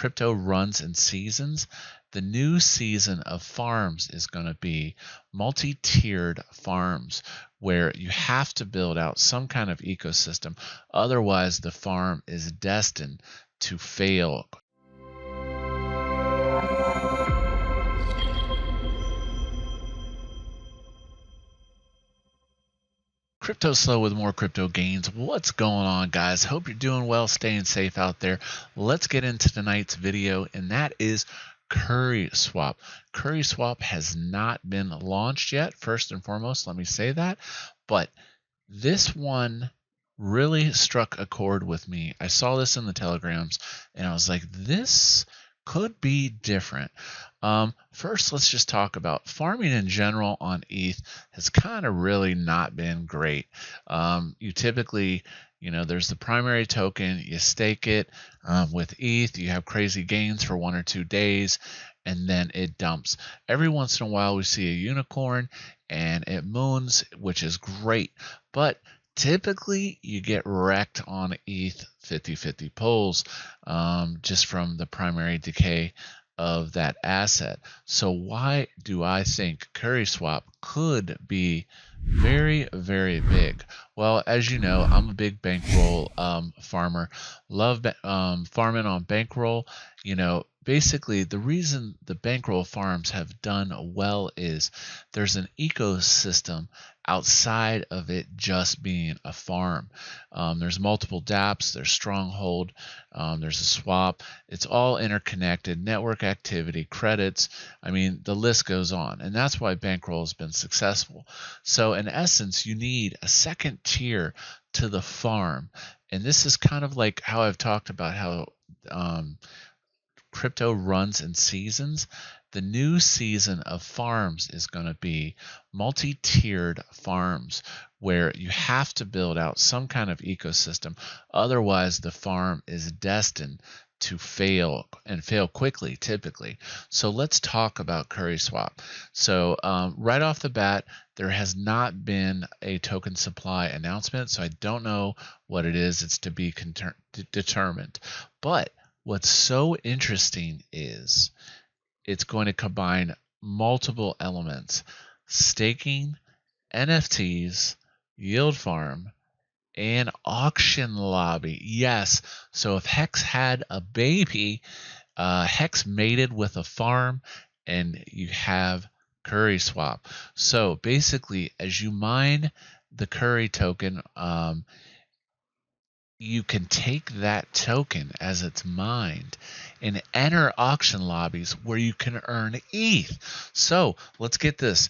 crypto runs in seasons. The new season of farms is going to be multi-tiered farms where you have to build out some kind of ecosystem. Otherwise, the farm is destined to fail. Cryptoslo with more crypto gains. What's going on, guys? Hope you're doing well, staying safe out there. Let's get into tonight's video, and that is CurrySwap. CurrySwap has not been launched yet, first and foremost, let me say that. But this one really struck a chord with me. I saw this in the telegrams, and I was like, this could be different. First, let's just talk about farming in general on ETH has kind of really not been great. You typically, there's the primary token, you stake it with ETH, you have crazy gains for 1 or 2 days, and then it dumps. Every once in a while, we see a unicorn and it moons, which is great, but typically you get wrecked on ETH 50-50 pulls just from the primary decay of that asset. So why do I think CurrySwap could be very, very big? Well, as you know, I'm a big bankroll farmer. Love farming on bankroll. Basically the reason the bankroll farms have done well is there's an ecosystem outside of it just being a farm. There's multiple dApps, there's Stronghold, there's a swap. It's all interconnected, network activity, credits. I mean, the list goes on, and that's why bankroll has been successful. So in essence, you need a second tier to the farm, and this is kind of like how I've talked about how crypto runs in seasons. The new season of farms is going to be multi-tiered farms where you have to build out some kind of ecosystem. Otherwise, the farm is destined to fail, and fail quickly typically. So let's talk about CurrySwap. So right off the bat, there has not been a token supply announcement, so I don't know what it is. It's to be determined. But what's so interesting is it's going to combine multiple elements: staking, NFTs, yield farm, and auction lobby. Yes, so if Hex had a baby, Hex mated with a farm, and you have CurrySwap. So basically, as you mine the Curry token, you can take that token as it's mined and enter auction lobbies where you can earn ETH. So let's get this.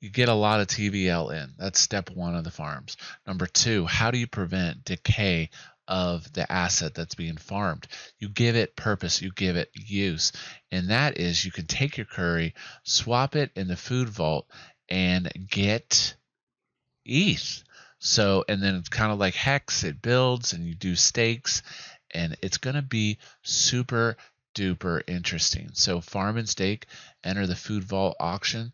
You get a lot of TVL in. That's step 1 of the farms. Number 2, how do you prevent decay of the asset that's being farmed? You give it purpose, you give it use. And that is, you can take your Curry, swap it in the food vault, and get ETH. So, and then it's kind of like Hex, it builds and you do stakes, and it's going to be super duper interesting. So farm and stake, enter the food vault auction,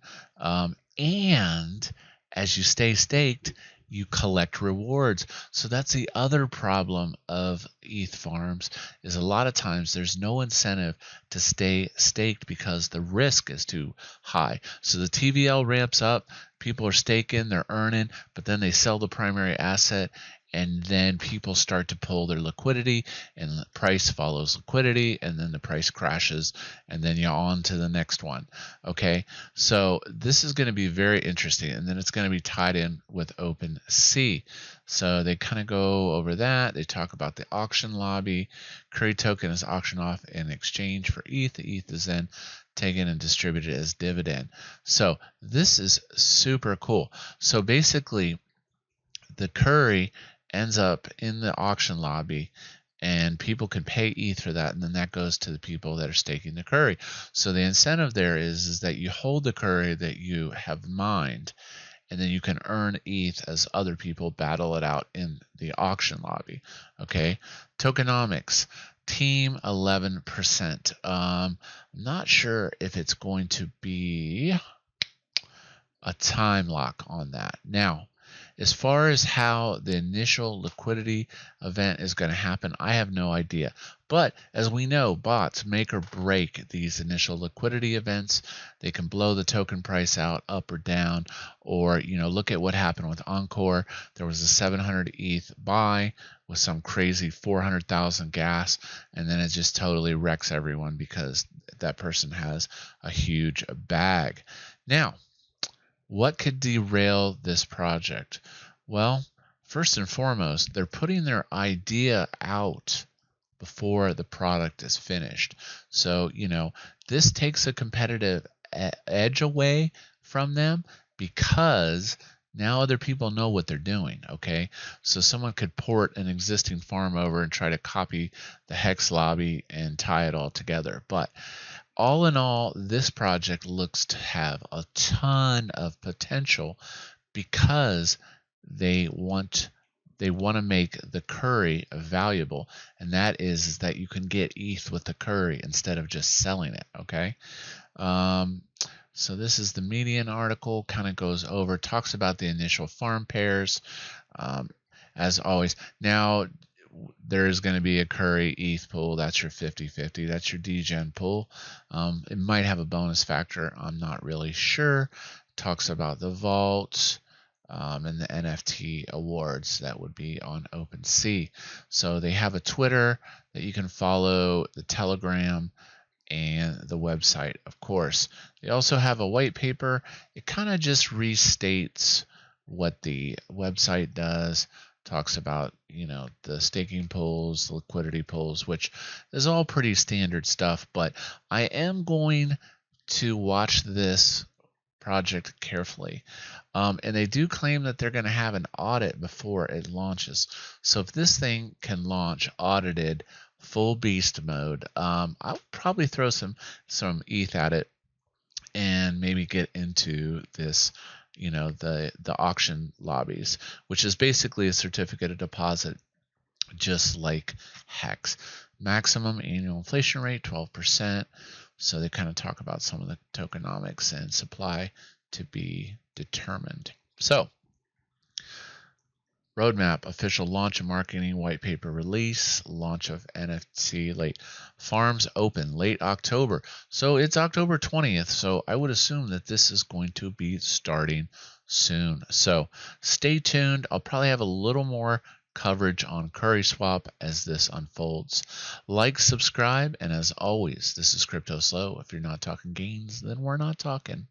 and as you stay staked, you collect rewards. So that's the other problem of ETH farms, is a lot of times there's no incentive to stay staked because the risk is too high. So the TVL ramps up, people are staking, they're earning, but then they sell the primary asset, and then people start to pull their liquidity, and the price follows liquidity, and then the price crashes, and then you're on to the next one. Okay, so this is going to be very interesting, and then it's going to be tied in with OpenSea. So they kind of go over that. They talk about the auction lobby. Curry token is auctioned off in exchange for ETH. The ETH is then taken and distributed as dividend. So this is super cool. So basically, the Curry ends up in the auction lobby, and people can pay ETH for that, and then that goes to the people that are staking the Curry. So the incentive there is that you hold the Curry that you have mined, and then you can earn ETH as other people battle it out in the auction lobby. Okay, tokenomics. Team 11%. Not sure if it's going to be a time lock on that. Now, As far as how the initial liquidity event is going to happen, I have no idea. But as we know, bots make or break these initial liquidity events. They can blow the token price out up or down, or look at what happened with Encore. There was a 700 ETH buy with some crazy 400,000 gas, and then it just totally wrecks everyone because that person has a huge bag. Now, what could derail this project? Well, first and foremost, they're putting their idea out before the product is finished. So, this takes a competitive edge away from them because now other people know what they're doing, okay? So someone could port an existing farm over and try to copy the Hex lobby and tie it all together. But all in all, this project looks to have a ton of potential because they want to make the curry valuable, and that is that you can get ETH with the curry instead of just selling it, okay? So this is the Median article, kind of goes over, talks about the initial farm pairs, as always. Now, there is going to be a curry ETH pool. That's your 50-50. That's your degen pool. It might have a bonus factor. I'm not really sure. Talks about the vault and the NFT awards that would be on OpenSea. So they have a Twitter that you can follow, the Telegram, and the website, of course. They also have a white paper. It kind of just restates what the website does. Talks about, the staking pools, the liquidity pools, which is all pretty standard stuff. But I am going to watch this project carefully. And they do claim that they're going to have an audit before it launches. So if this thing can launch audited, full beast mode, I'll probably throw some ETH at it and maybe get into this, the auction lobbies, which is basically a certificate of deposit, just like Hex. Maximum annual inflation rate, 12%. So they kind of talk about some of the tokenomics and supply to be determined. So, roadmap, official launch and marketing white paper release, launch of NFT late. Farms open late October. So it's October 20th. So I would assume that this is going to be starting soon. So stay tuned. I'll probably have a little more coverage on CurrySwap as this unfolds. Like, subscribe, and as always, this is Cryptoslo. If you're not talking gains, then we're not talking.